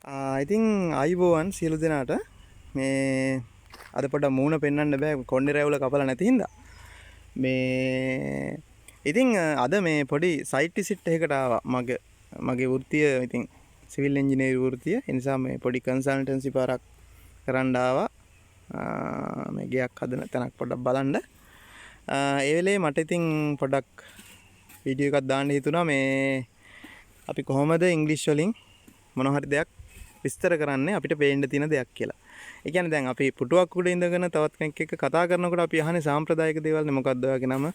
ඉතින් අයිබෝවන් සියලු දෙනාට මේ අද පොඩ්ඩක් මූණ පෙන්වන්න බෑ කොණ්ඩේ රැවුල කපලා නැති හින්දා මේ ඉතින් අද මේ පොඩි සයිට් විසිට් එකකට ආවා මගේ වෘත්තිය ඉතින් සිවිල් ඉංජිනේරු වෘත්තිය ඒ නිසා මේ පොඩි කන්සල්ටන්සි පාරක් කරන්න ආවා මේ ගයක් හදන තැනක් පොඩ්ඩක් බලන්න ඒ වෙලේ මට ඉතින් පොඩ්ඩක් වීඩියෝ එකක් දාන්න හිතුණා මේ අපි කොහොමද ඉංග්‍රීසි වලින් මොන හරි දෙයක් විස්තර කරන්නේ අපිට පේන්න තියෙන දෙයක් කියලා. ඒ කියන්නේ දැන් අපි පුටුවක් උඩ ඉඳගෙන තවත් කෙනෙක් එක්ක කතා කරනකොට අපි අහන්නේ සාම්ප්‍රදායික දේවල් නේ. මොකක්ද ඔයාගේ නම?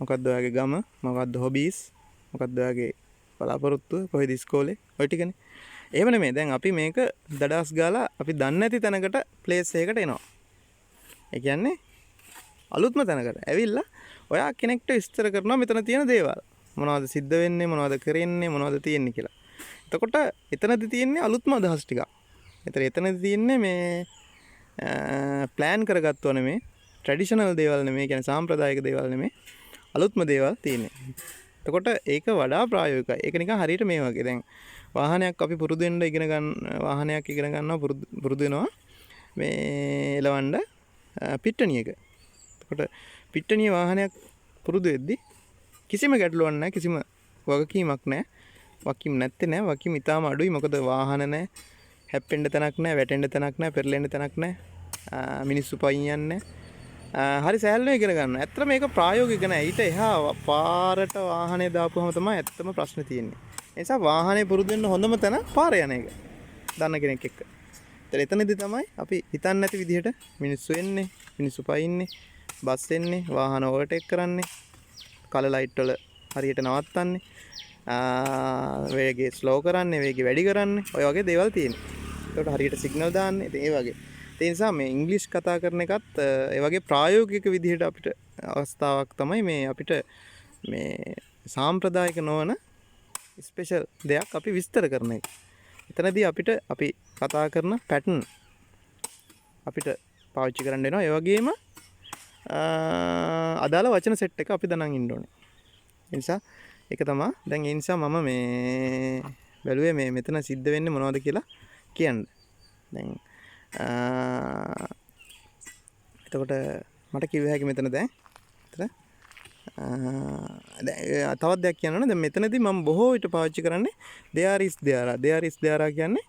මොකක්ද ඔයාගේ ගම? මොකක්ද හොබීස්? මොකක්ද ඔයාගේ බලාපොරොත්තු? කොහෙද ඉස්කෝලේ? ඔය ටිකනේ. එහෙම නෙමෙයි. දැන් අපි මේක දඩස් ගාලා අපි දන්නේ නැති තැනකට ප්ලේස් එකකට එනවා. ඒ කියන්නේ අලුත්ම තැනකට ඇවිල්ලා ඔයා කෙනෙක්ට විස්තර කරනවා මෙතන තියෙන දේවල්. මොනවද සිද්ධ වෙන්නේ? මොනවද කරන්නේ? මොනවද තියෙන්නේ කියලා. එතකොට එතනදී තියෙන්නේ අලුත්ම අදහස් ටිකක්. එතනදී තියෙන්නේ මේ ප්ලෑන් කරගත්තව නෙමේ, ට්‍රැඩිෂනල් දේවල් නෙමේ, කියන්නේ සාම්ප්‍රදායික දේවල් නෙමේ, අලුත්ම දේවල් තියෙන්නේ. එතකොට ඒක වඩා ප්‍රායෝගිකයි. ඒක නිකන් හරියට මේ වගේ. දැන් වාහනයක් අපි පුරුදු වෙන්න ඉගෙන ගන්නවා පුරුදු වෙනවා මේ එලවන්න පිට්ටනියක. එතකොට පිට්ටනිය වාහනයක් පුරුදු වෙද්දි කිසිම ගැටලුවක් නැහැ, කිසිම වගකීමක් නැහැ. වකිම් නැත්තේ නෑ. වකිම් ඉතාම අඩුයි. මොකද වාහන නෑ, හැප්පෙන්න තැනක් නෑ, වැටෙන්න තැනක් නෑ, පෙරලෙන්න තැනක් නෑ, මිනිස්සු පයින් යන්නේ හරි සෑහලුවෙන් ඉගෙන ගන්න. ඇත්තට මේක ප්‍රායෝගික නෑ. ඊට එහා පාරට වාහනේ දාපුවම තමයි ඇත්තම ප්‍රශ්නේ තියෙන්නේ. ඒ නිසා වාහනේ පුරුදු වෙන්න හොඳම තැන පාර යන එක. දන්න කෙනෙක් එක්ක. එතනදී තමයි අපි හිතන්නේ නැති විදිහට මිනිස්සු එන්නේ, මිනිස්සු පයින්නේ, බස් එන්නේ, වාහන ඕවර්ටේක් කරන්නේ, කලර් ලයිට් වල හරියට නවත්තන්නේ, වේගේ ස්ලෝ කරන්නේ, වේගේ වැඩි කරන්නේ, ඔය වගේ දේවල් තියෙනවා. ඒකට හරියට සිග්නල් දාන්නේ. ඉතින් ඒ වගේ. ඒ නිසා මේ ඉංග්‍රීසි කතා කරන එකත් ඒ වගේ ප්‍රායෝගික විදිහට අපිට අවස්ථාවක් තමයි මේ අපිට මේ සාම්ප්‍රදායික නොවන ස්පෙෂල් දෙයක් අපි විස්තර කරන එක. එතනදී අපිට අපි කතා කරන පැටර්න් අපිට පාවිච්චි කරන්න වෙනවා. ඒ වගේම අදාළ වචන සෙට් එක අපි දනන් ඉන්න ඕනේ. ඒ නිසා ඒක තමයි. දැන් ඒ නිසා මම මේ බැලුවේ මේ මෙතන සිද්ධ වෙන්නේ මොනවද කියලා කියන්න. දැන් එතකොට මට කිව්ව හැකි මෙතන දැන් තවත් දෙයක් කියන්න ඕනේ. දැන් මෙතනදී මම බොහෝ විට පාවිච්චි කරන්නේ there is there කියන්නේ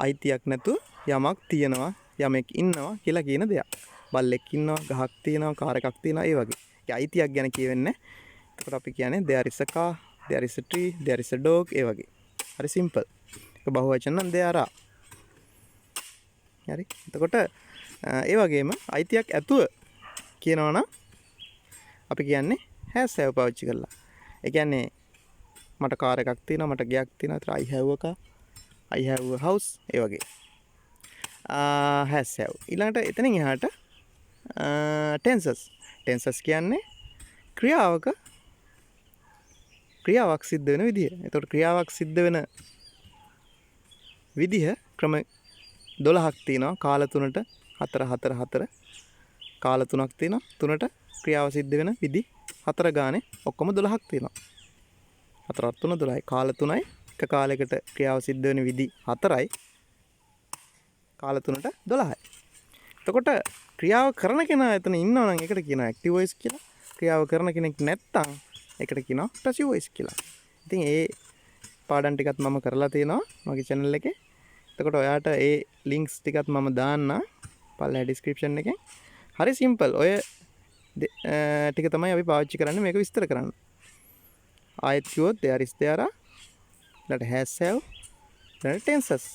අයිතියක් නැතුව යමක් තියෙනවා, යමෙක් ඉන්නවා කියලා කියන දෙයක්. බල්ලෙක් ඉන්නවා, ගහක් තියෙනවා, කාර් එකක් තියෙනවා, ඒ වගේ. ඒ අයිතියක් ගැන කියවෙන්නේ. එතකොට අපි කියන්නේ there is a car, there is a tree, there is a dog, ඒ වගේ. හරි සිම්පල්. ඒක බහුවචන නම් there are. හරි. එතකොට ඒ වගේම අයිතියක් ඇතුව කියනවා නම් අපි කියන්නේ has have පාවිච්චි කරලා. ඒ කියන්නේ මට කාර් එකක් තියෙනවා, මට ගයක් තියෙනවා, ඒතර I have a car, I have a house, ඒ වගේ. has have. ඊළඟට එතනින් එහාට tenses කියන්නේ ක්‍රියාවක් සිද්ධ වෙන විදිහ. එතකොට ක්‍රියාවක් සිද්ධ වෙන විදිහ ක්‍රම 12ක් තියෙනවා. කාල 3ට 4 කාල 3ක් තියෙනවා. 3ට ක්‍රියාව සිද්ධ වෙන විදි 4 ගානේ ඔක්කොම 12ක් තියෙනවා. 4 3 12යි. කාල 3යි. එක කාලයකට ක්‍රියාව සිද්ධ වෙන විදි 4යි. කාල 3ට 12යි. එතකොට ක්‍රියාව කරන කෙනා එතන ඉන්නවා නම් ඒකට කියනවා ඇක්ටිව් වොයිස් කියලා. ක්‍රියාව කරන කෙනෙක් නැත්තම් ඒකට කියනවා පැසිව් වොයිස් කියලා. ඉතින් ඒ පාඩම් ටිකත් මම කරලා තියෙනවා මගේ channel එකේ. එතකොට ඔයාට ඒ links ටිකත් මම දාන්න පල්ලෙහා description එකෙන්. හරි simple. ඔය ටික තමයි අපි පාවිච්චි කරන්නේ මේක විස්තර කරන්න. ආයෙත් කිව්වොත් there is there are, ඊට has have, ඊට tenses.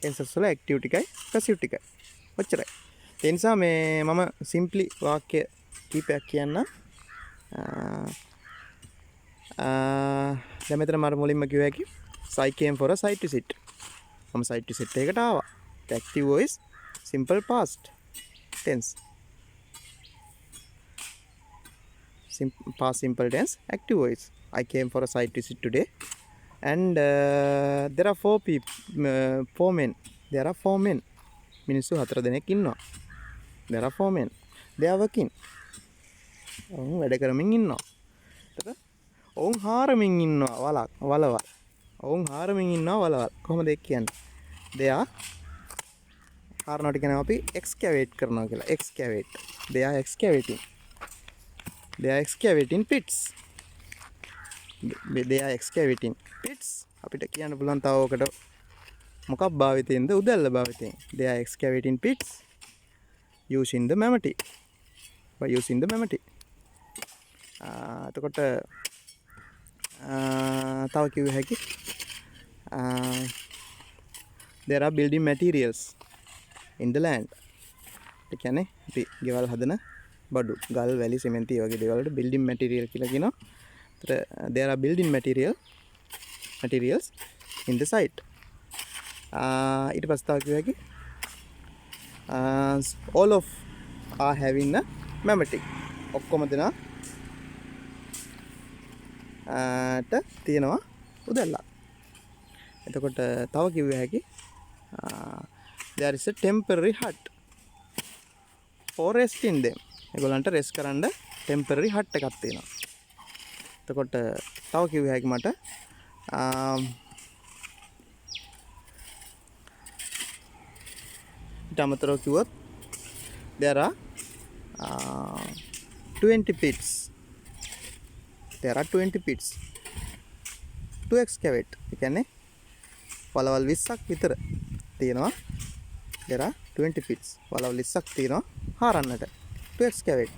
tenses වල active ටිකයි passive ටිකයි. ඔච්චරයි. ඒ නිසා මේ මම simply වාක්‍ය කීපයක් කියන්න. දැන් මෙතන මම මුලින්ම කිව්වා හැකි I came for a site visit. මම site visit එකකට ආවා. active voice simple past tense. Past simple tense active voice. I came for a site visit today. And there are four men. There are 4 men. මිනිස්සු 4 දෙනෙක් ඉන්නවා. There are 4 men. They are working. ඔවුන් වැඩ කරමින් ඉන්නවා. එතකොට ඔවුන් හාරමින් ඉන්නවා වලවල්. ඔවුන් හාරමින් ඉන්නවා වලවල්. කොහොමද ඒක කියන්නේ? they are හාරනවට කියනවා අපි excavate කරනවා කියලා. excavate. they are excavating. they are excavating pits. they are excavating pits. අපිට කියන්න පුළුවන් තව ඔකට මොකක් භාවිතයෙන්ද? උදැල්ල භාවිතයෙන්. they are excavating pits using the memory. by using the memory. එතකොට තව කිව්ව හැකි there are building materials in the land. ඒ කියන්නේ අපි ගෙවල් හදන බඩු, ගල්, වැලි, සිමෙන්ති වගේ දේවල් වලට building material කියලා කියනවා. ඒතර there are building materials in the site. ඊට පස්සේ තව කිව්ව හැකි all of are having a memory. ඔක්කොම දෙනා තියෙනවා උදැල්ලක්. එතකොට තව කිව්ව හැකි there is a temporary hut for resting them. ඒගොල්ලන්ට රෙස්ට් කරන්න temporary hut එකක් තියෙනවා. එතකොට තව කිව්ව හැකි මට ඊට අමතරව කිව්වොත් there are 20 pits. there are 20 pits to excavate. ඒ කියන්නේ වලවල් 20ක් විතර තියෙනවා. there are 20 pits. වලවල් 20ක් තියෙනවා හාරන්නට. to excavate.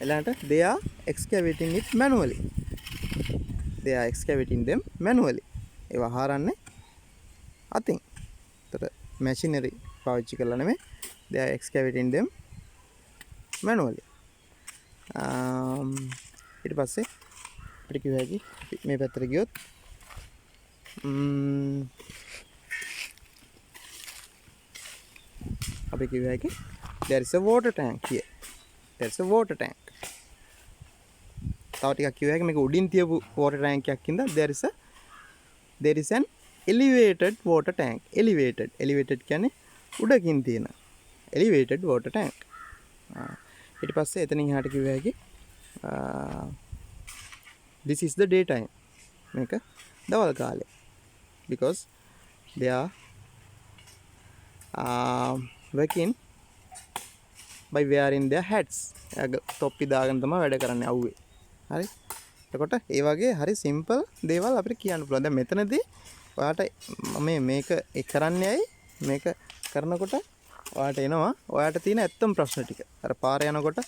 ඊළඟට they are excavating it manually. they are excavating them manually. ඒවා හාරන්නේ අතින්. ඒතර machinery පාවිච්චි කරලා නෙමෙයි. they are excavating them manually. ඊට පස්සේ අපිට කිව්ව හැකි මේ පැත්තට ගියොත් අපි කිව්ව හැකි there is a water tank here. there is a water tank. තව ටිකක් කිව්ව හැකි මේක උඩින් තියපු water tank එකක් ඉඳලා there is an elevated water tank. elevated කියන්නේ උඩකින් තියෙන elevated water tank. ඊට පස්සේ එතනින් එහාට කිව්ව හැකි this is the daytime. මේක දවල් කාලේ. because they are working by wearing their hats. තොප්පි දාගෙන තමයි වැඩ කරන්නේ අවුවේ. හරි. එතකොට ඒ වගේ හරි සිම්පල් දේවල් අපිට කියන්න පුළුවන්. දැන් මෙතනදී ඔයාට මේක කරන්නේ ඇයි? මේක කරනකොට ඔයාට එනවා ඔයාට තියෙන ඇත්තම ප්‍රශ්න ටික. අර පාර යනකොට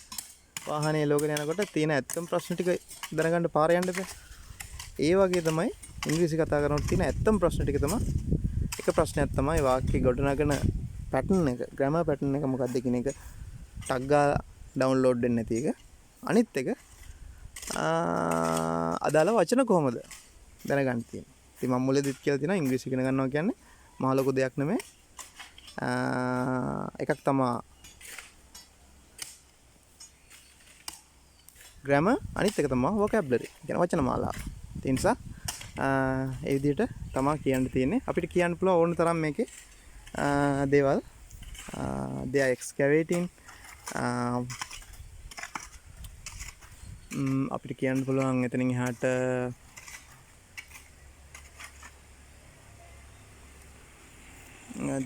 වාහනේ ලෝකේ යනකොට තියෙන ඇත්තම ප්‍රශ්න ටික දැනගන්න පාර යන්න බෑ. ඒ වගේ තමයි ඉංග්‍රීසි කතා කරනකොට තියෙන ඇත්තම ප්‍රශ්න ටික තමයි එක ප්‍රශ්නයක් තමයි වාක්‍ය ගොඩනගන පැටර්න් එක, ග්‍රැමර් පැටර්න් එක මොකක්ද කියන එක ටග් ගාලා ඩවුන්ලෝඩ් වෙන්නේ නැති එක. අනිත් එක අදාළ වචන කොහොමද දැනගන්න තියෙන්නේ. ඉතින් මම මුලදීත් කියලා තියෙනවා ඉංග්‍රීසි ඉගෙන ගන්නවා කියන්නේ මහ ලොකු දෙයක් නෙමෙයි. එකක් තමයි grammar, අනිත් එක තමයි vocabulary. කියන වචන මාලාව. ඒ නිසා ඒ විදිහට තමයි කියන්න තියෙන්නේ. අපිට කියන්න පුළුවන් ඕන තරම් මේකේ දේවල් they are excavating අපිට කියන්න පුළුවන් එතනින් එහාට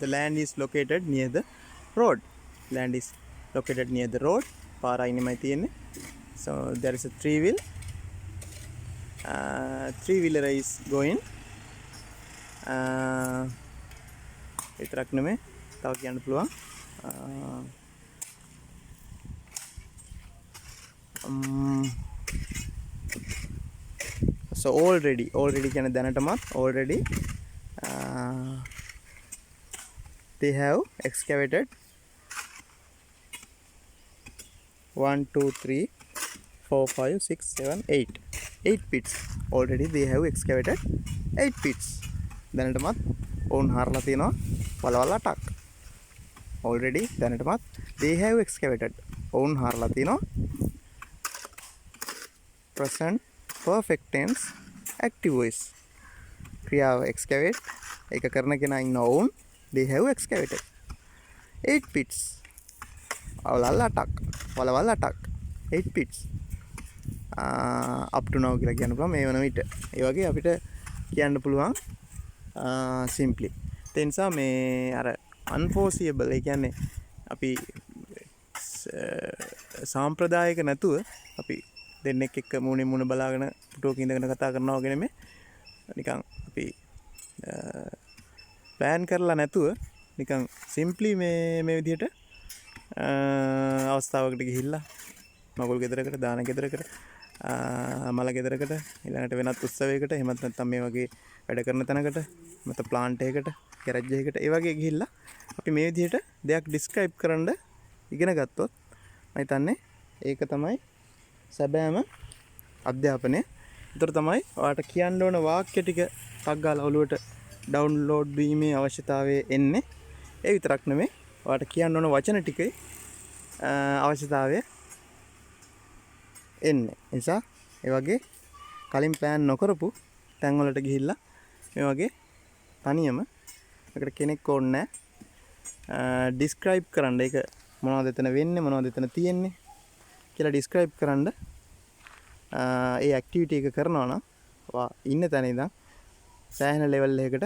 the land is located near the road. land is located near the road. පාර අයිනෙමයි තියෙන්නේ. so there is a three-wheeler is going. විතරක් නෙමෙයි තව කියන්න පුළුවන් so already කියන්නේ දැනටමත් already they have excavated 1 2 3 4 5 6 7 8 pits. already they have excavated 8 pits. දැනටමත් ඔවුන් හරලා තිනවා වලවල් 8ක්. already දැනටමත් they have excavated ඔවුන් හරලා තිනවා present perfect tense active voice. ක්‍රියාව excavate ඒක කරන කෙනා ඉන්න ඔවුන් they have excavated 8 pits. වලවල් 8ක් 8 pits. up to now කියලා කියන්න පුළුවන් මේ වන විට. ඒ වගේ අපිට කියන්න පුළුවන් සිම්පලි. ඒ නිසා මේ අර අන්ෆෝසියබල් ඒ කියන්නේ අපි සාම්ප්‍රදායික නැතුව අපි දෙන්නෙක් එක්ක මූණින් මූණ බලාගෙන පුටුවක ඉඳගෙන කතා කරනවා වගේ නෙමෙයි. නිකන් අපි ප්ලෑන් කරලා නැතුව නිකන් සිම්පලි මේ විදිහට අවස්ථාවකට ගිහිල්ලා මගුල් ගෙදරකට දාන ගෙදරකට මල ගෙදරකට ඊළඟට වෙනත් උත්සවයකට එහෙමත් නැත්නම් මේ වගේ වැඩ කරන තැනකට නැත්නම් ප්ලාන්ට් එකකට ගෑරේජ් එකකට ඒ වගේ ගිහිල්ලා අපි මේ විදිහට දෙයක් ඩිස්ක්‍රයිබ් කරන්න ඉගෙන ගත්තොත් මම හිතන්නේ ඒක තමයි සැබෑම අධ්‍යාපනය. ඒතර තමයි ඔයාලට කියන්න ඕන වාක්‍ය ටික ටක් ගාලා ඔලුවට ඩවුන්ලෝඩ් වීමේ අවශ්‍යතාවය එන්නේ. ඒ විතරක් නෙමෙයි ඔයාලට කියන්න ඕන වචන ටිකේ අවශ්‍යතාවය එන්නේ. නිසා ඒ වගේ කලින් ප්ලෑන් නොකරපු තැන් වලට ගිහිල්ලා මේ වගේ තනියම ඒකට කෙනෙක් ඕනේ නැහැ. ඩිස්ක්‍රයිබ් කරන්න ඒක මොනවද එතන වෙන්නේ මොනවද එතන තියෙන්නේ කියලා ඩිස්ක්‍රයිබ් කරන්න ඒ ඇක්ටිවිටි එක කරනවා නම් ඔයා ඉන්න තැන ඉඳන් සෑහෙන ලෙවල් එකකට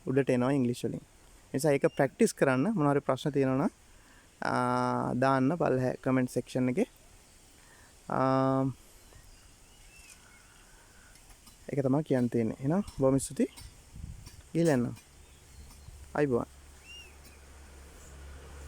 උඩට එනවා ඉංග්‍රීසි වලින්. ඒ නිසා ඒක ප්‍රැක්ටිස් කරන්න මොනවා හරි ප්‍රශ්න තියෙනවා නම් දාන්න පල්ලෙහා කමෙන්ට් සෙක්ෂන් එකේ. ඒක තමයි කියන්න තියෙන්නේ. එහෙනම් බොහොම ස්තුතියි. ගිහලා යන්න. අයිබෝන්.